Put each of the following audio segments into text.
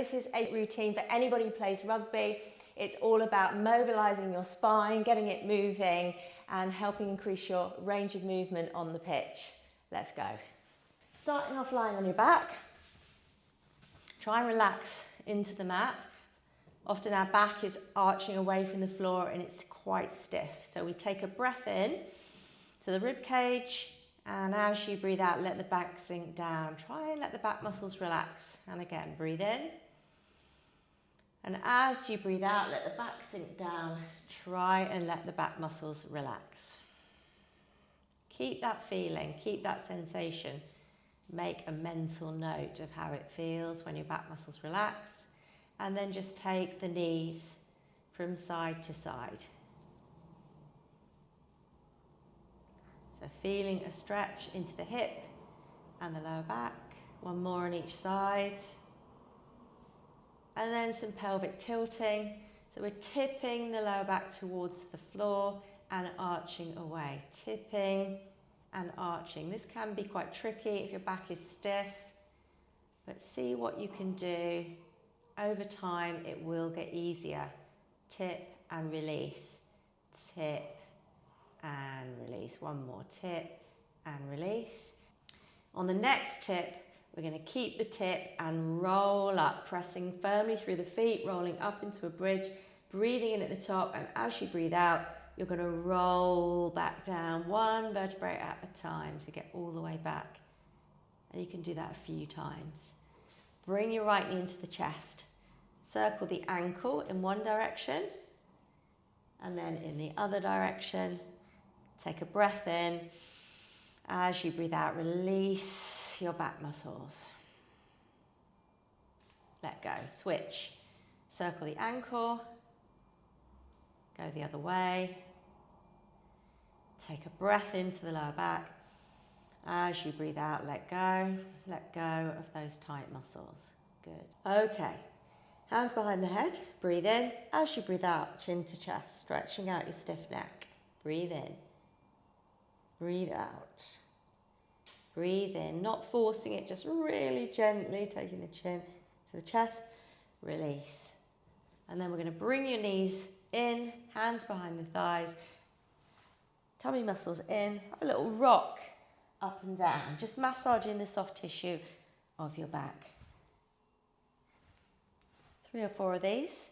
this is a routine for anybody who plays rugby. It's all about mobilising your spine, getting it moving, and helping increase your range of movement on the pitch. Let's go. Starting off lying on your back. Try and relax into the mat. Often our back is arching away from the floor and it's quite stiff. So we take a breath in to the rib cage, and as you breathe out, let the back sink down. Try and let the back muscles relax. And again, breathe in. And as you breathe out, let the back sink down. Try and let the back muscles relax. Keep that feeling, keep that sensation. Make a mental note of how it feels when your back muscles relax. And then just take the knees from side to side. So feeling a stretch into the hip and the lower back. One more on each side. And then some pelvic tilting. So we're tipping the lower back towards the floor and arching away. Tipping and arching. This can be quite tricky if your back is stiff, but see what you can do. Over time, it will get easier. Tip and release. Tip and release. One more, tip and release. On the next tip, we're going to keep the tip and roll up, pressing firmly through the feet, rolling up into a bridge, breathing in at the top, and as you breathe out, you're going to roll back down one vertebrae at a time to get all the way back. And you can do that a few times. Bring your right knee into the chest. Circle the ankle in one direction, and then in the other direction. Take a breath in. As you breathe out, release your back muscles. Let go. Switch. Circle the ankle. Go the other way. Take a breath into the lower back. As you breathe out, let go. Let go of those tight muscles. Good. Okay. Hands behind the head. Breathe in. As you breathe out, chin to chest, stretching out your stiff neck. Breathe in. Breathe out. Breathe in, not forcing it, just really gently taking the chin to the chest. Release. And then we're going to bring your knees in, hands behind the thighs, tummy muscles in. Have a little rock up and down, just massaging the soft tissue of your back. 3 or 4 of these.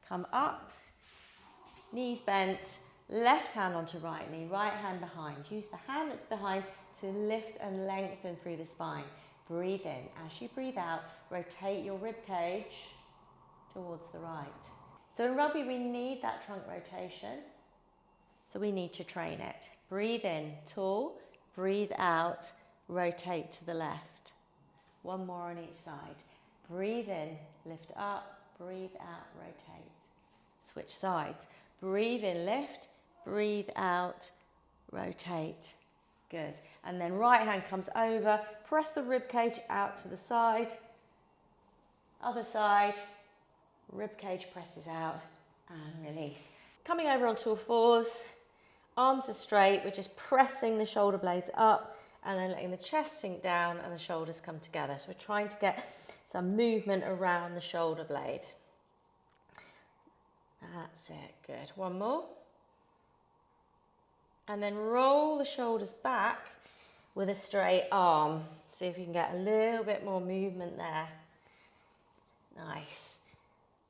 Come up, knees bent, left hand onto right knee, right hand behind. Use the hand that's behind to lift and lengthen through the spine. Breathe in. As you breathe out, rotate your rib cage towards the right. So in rugby, we need that trunk rotation. So we need to train it. Breathe in, tall. Breathe out, rotate to the left. One more on each side. Breathe in, lift up. Breathe out, rotate. Switch sides. Breathe in, lift. Breathe out, rotate. Good. And then right hand comes over. Press the rib cage out to the side. Other side. Rib cage presses out and release. Coming over onto all fours. Arms are straight. We're just pressing the shoulder blades up and then letting the chest sink down and the shoulders come together. So we're trying to get some movement around the shoulder blade. That's it. Good. One more. And then roll the shoulders back with a straight arm. See if you can get a little bit more movement there. Nice.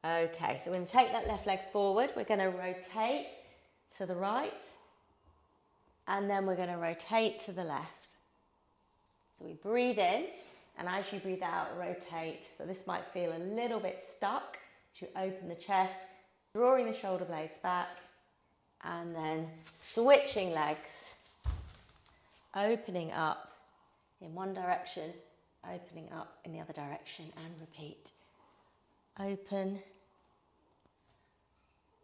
Okay, so we're going to take that left leg forward. We're going to rotate to the right. And then we're going to rotate to the left. So we breathe in, and as you breathe out, rotate. So this might feel a little bit stuck. As you open the chest, drawing the shoulder blades back. And then switching legs, opening up in one direction, opening up in the other direction, and repeat. Open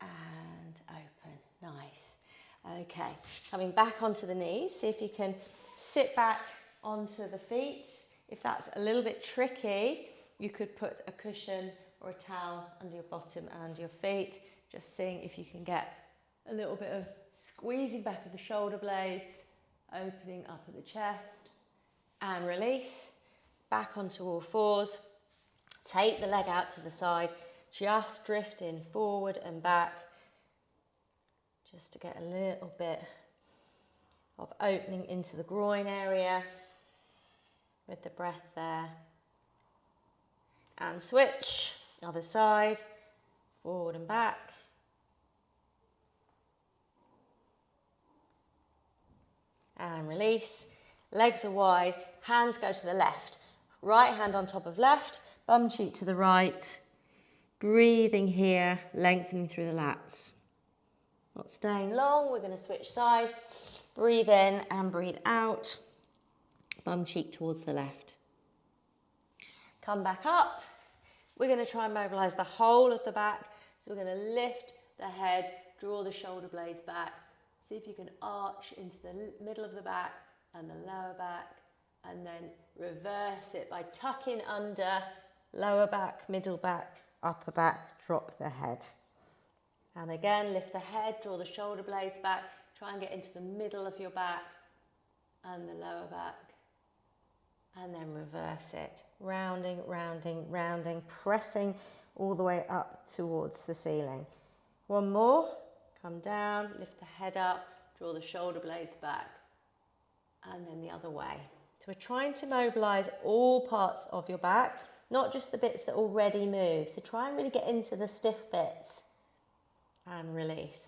and open. Nice. Okay, coming back onto the knees. See if you can sit back onto the feet. If that's a little bit tricky, you could put a cushion or a towel under your bottom and under your feet. Just seeing if you can get a little bit of squeezing back of the shoulder blades, opening up at the chest, and release. Back onto all fours. Take the leg out to the side, just drifting forward and back, just to get a little bit of opening into the groin area with the breath there. And switch, other side, forward and back. And release. Legs are wide, hands go to the left. Right hand on top of left, bum cheek to the right. Breathing here, lengthening through the lats. Not staying long, we're going to switch sides. Breathe in and breathe out. Bum cheek towards the left. Come back up. We're going to try and mobilise the whole of the back. So we're going to lift the head, draw the shoulder blades back. See if you can arch into the middle of the back and the lower back, and then reverse it by tucking under, lower back, middle back, upper back, drop the head. And again, lift the head, draw the shoulder blades back, try and get into the middle of your back and the lower back. And then reverse it, rounding, rounding, rounding, pressing all the way up towards the ceiling. One more, come down, lift the head up, draw the shoulder blades back, and then the other way. So we're trying to mobilise all parts of your back, not just the bits that already move. So try and really get into the stiff bits. And release.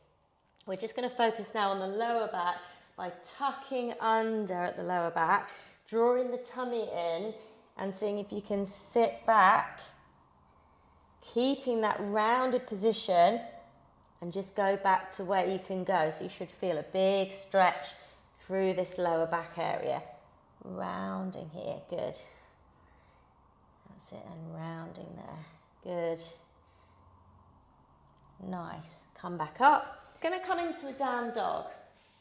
We're just going to focus now on the lower back by tucking under at the lower back, drawing the tummy in and seeing if you can sit back, keeping that rounded position, and just go back to where you can go. So you should feel a big stretch through this lower back area. Rounding here, good. That's it, and rounding there, good. Nice. Come back up. It's going to come into a down dog,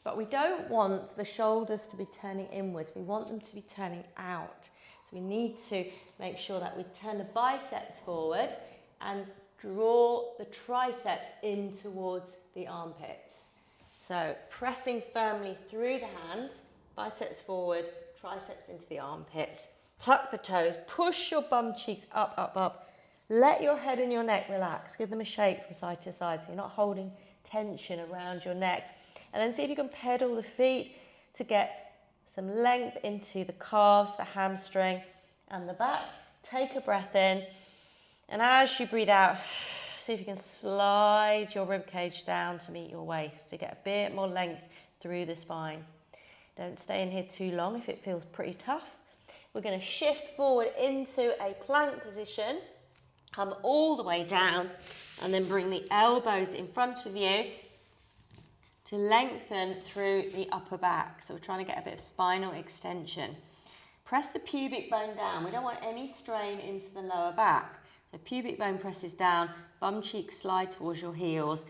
but we don't want the shoulders to be turning inwards. We want them to be turning out. So we need to make sure that we turn the biceps forward and draw the triceps in towards the armpits. So pressing firmly through the hands, biceps forward, triceps into the armpits. Tuck the toes, push your bum cheeks up, up, up. Let your head and your neck relax. Give them a shake from side to side so you're not holding tension around your neck. And then see if you can pedal the feet to get some length into the calves, the hamstring and the back. Take a breath in. And as you breathe out, see if you can slide your rib cage down to meet your waist to get a bit more length through the spine. Don't stay in here too long if it feels pretty tough. We're going to shift forward into a plank position. Come all the way down and then bring the elbows in front of you to lengthen through the upper back. So we're trying to get a bit of spinal extension. Press the pubic bone down. We don't want any strain into the lower back. The pubic bone presses down, bum cheeks slide towards your heels.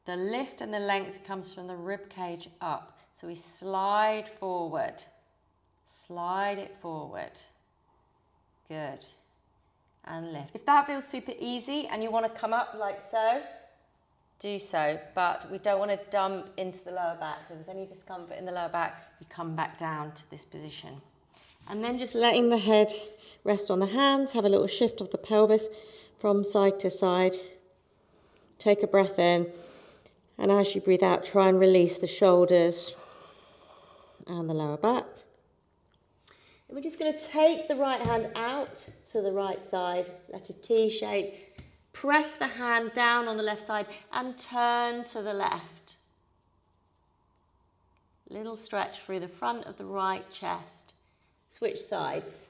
The lift and the length comes from the rib cage up. So we slide forward. Slide it forward. Good. And lift. If that feels super easy and you want to come up like so, do so, but we don't want to dump into the lower back. So if there's any discomfort in the lower back, you come back down to this position. And then just letting the head rest on the hands, have a little shift of the pelvis from side to side. Take a breath in, and as you breathe out, try and release the shoulders and the lower back. We're just going to take the right hand out to the right side, let a T shape, press the hand down on the left side and turn to the left. Little stretch through the front of the right chest. Switch sides.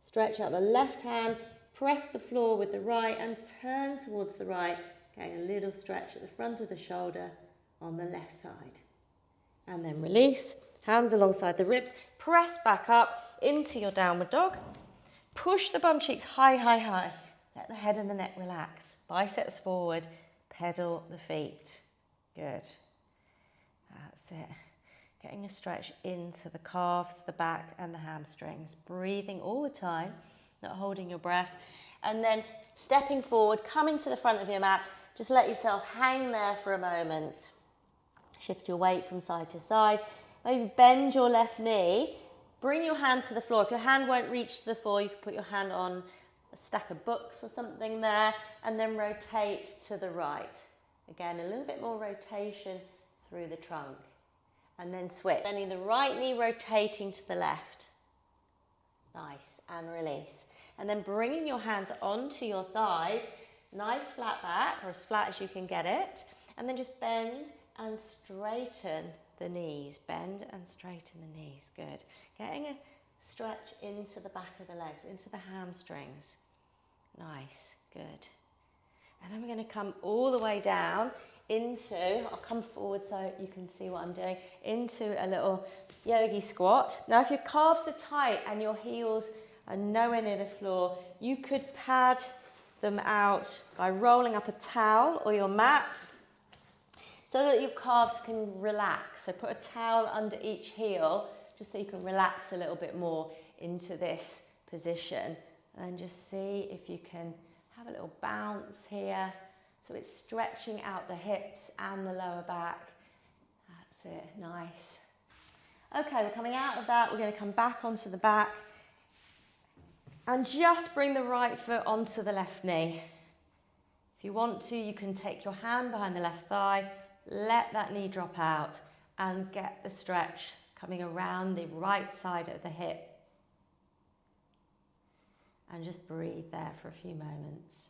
Stretch out the left hand, press the floor with the right and turn towards the right. Okay, a little stretch at the front of the shoulder on the left side. And then release, hands alongside the ribs, press back up into your downward dog. Push the bum cheeks high, high, high. Let the head and the neck relax. Biceps forward, pedal the feet. Good. That's it. Getting a stretch into the calves, the back and the hamstrings. Breathing all the time, not holding your breath. And then stepping forward, coming to the front of your mat. Just let yourself hang there for a moment. Shift your weight from side to side. Maybe bend your left knee. Bring your hand to the floor. If your hand won't reach to the floor, you can put your hand on a stack of books or something there, and then rotate to the right. Again, a little bit more rotation through the trunk. And then switch. Bending the right knee, rotating to the left. Nice, and release. And then bringing your hands onto your thighs, nice flat back, or as flat as you can get it. And then just bend and straighten the knees. Bend and straighten the knees, good. Getting a stretch into the back of the legs, into the hamstrings. Nice, good. And then we're going to come all the way down into, I'll come forward so you can see what I'm doing, into a little yogi squat. Now if your calves are tight and your heels are nowhere near the floor, you could pad them out by rolling up a towel or your mat so that your calves can relax. So put a towel under each heel just so you can relax a little bit more into this position. And just see if you can have a little bounce here. So it's stretching out the hips and the lower back. That's it, nice. Okay, we're coming out of that. We're going to come back onto the back and just bring the right foot onto the left knee. If you want to, you can take your hand behind the left thigh, let that knee drop out and get the stretch coming around the right side of the hip. And just breathe there for a few moments.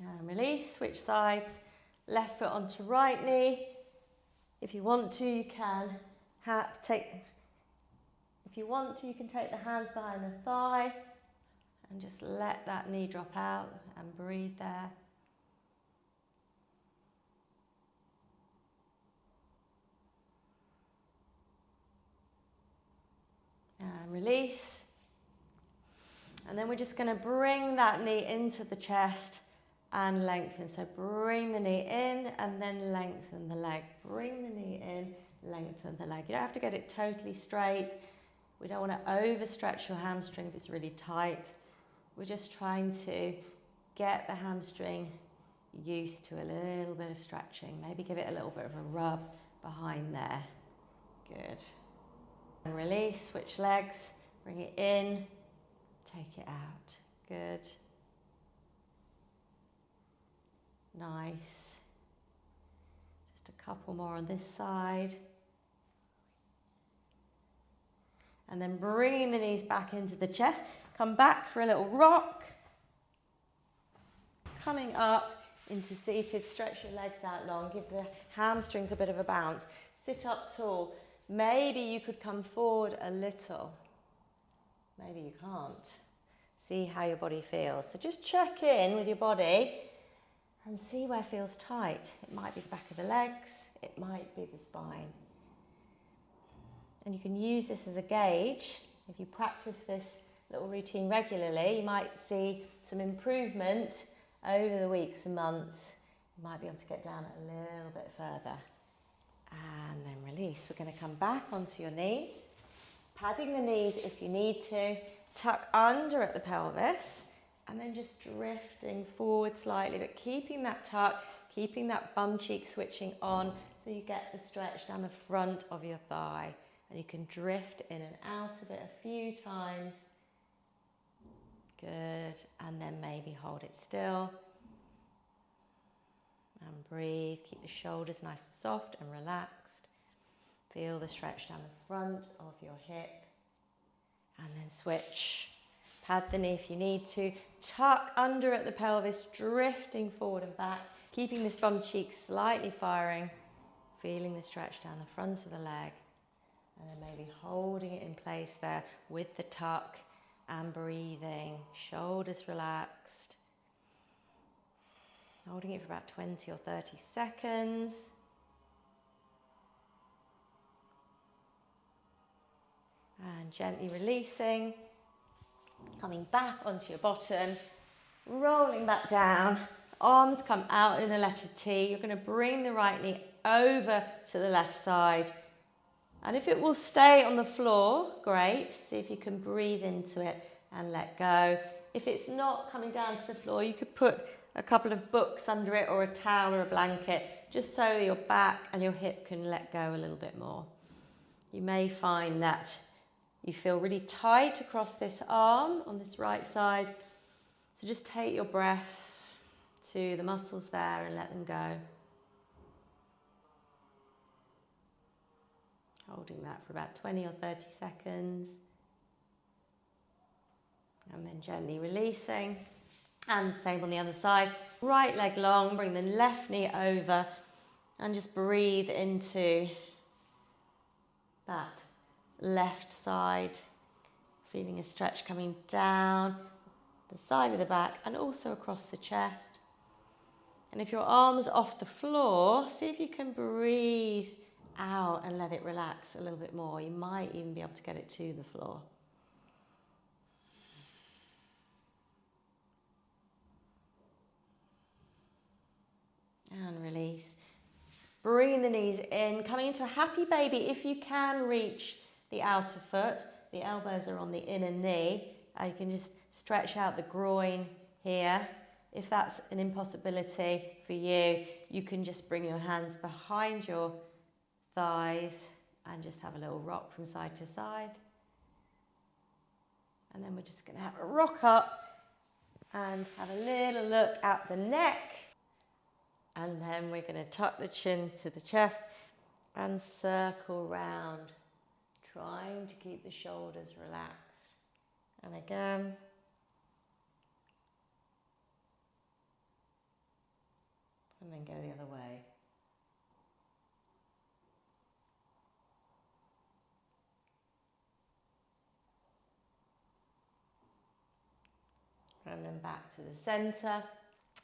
And release, switch sides, left foot onto right knee. If you want to, you can take the hands behind the thigh and just let that knee drop out and breathe there. And release. And then we're just going to bring that knee into the chest and lengthen. So bring the knee in and then lengthen the leg. Bring the knee in, lengthen the leg. You don't have to get it totally straight. We don't want to overstretch your hamstring if it's really tight. We're just trying to get the hamstring used to a little bit of stretching. Maybe give it a little bit of a rub behind there. Good. And release, switch legs, bring it in, take it out. Good. Nice. Just a couple more on this side. And then bringing the knees back into the chest. Come back for a little rock. Coming up into seated. Stretch your legs out long. Give the hamstrings a bit of a bounce. Sit up tall. Maybe you could come forward a little. Maybe you can't. See how your body feels. So just check in with your body and see where it feels tight. It might be the back of the legs. It might be the spine. And you can use this as a gauge. If you practice this little routine regularly, you might see some improvement over the weeks and months. You might be able to get down a little bit further. And then release. We're going to come back onto your knees. Padding the knees if you need to. Tuck under at the pelvis. And then just drifting forward slightly, but keeping that tuck, keeping that bum cheek switching on so you get the stretch down the front of your thigh. And you can drift in and out of it a few times. Good. And then maybe hold it still. And breathe. Keep the shoulders nice and soft and relaxed. Feel the stretch down the front of your hip. And then switch. Pad the knee if you need to. Tuck under at the pelvis, drifting forward and back. Keeping this bum cheek slightly firing. Feeling the stretch down the front of the leg. And then maybe holding it in place there with the tuck and breathing. Shoulders relaxed. Holding it for about 20 or 30 seconds. And gently releasing. Coming back onto your bottom. Rolling back down. Arms come out in a letter T. You're going to bring the right knee over to the left side. And if it will stay on the floor, great. See if you can breathe into it and let go. If it's not coming down to the floor, you could put a couple of books under it or a towel or a blanket just so your back and your hip can let go a little bit more. You may find that you feel really tight across this arm on this right side. So just take your breath to the muscles there and let them go. Holding that for about 20 or 30 seconds. And then gently releasing. And same on the other side. Right leg long, bring the left knee over and just breathe into that left side. Feeling a stretch coming down the side of the back and also across the chest. And if your arm's off the floor, see if you can breathe out and let it relax a little bit more. You might even be able to get it to the floor. And release. Bring the knees in, coming into a happy baby. If you can reach the outer foot, the elbows are on the inner knee. You can just stretch out the groin here. If that's an impossibility for you, you can just bring your hands behind your thighs and just have a little rock from side to side. And then we're just going to have a rock up and have a little look at the neck. And then we're going to tuck the chin to the chest and circle round, trying to keep the shoulders relaxed. And again. And then go the other way. And then back to the center.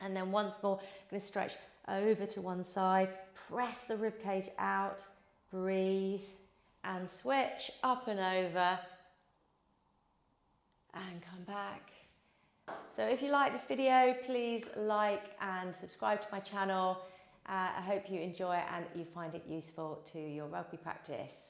And then once more, I'm going to stretch over to one side. Press the ribcage out. Breathe. And switch up and over. And come back. So if you like this video, please like and subscribe to my channel. I hope you enjoy it and you find it useful to your rugby practice.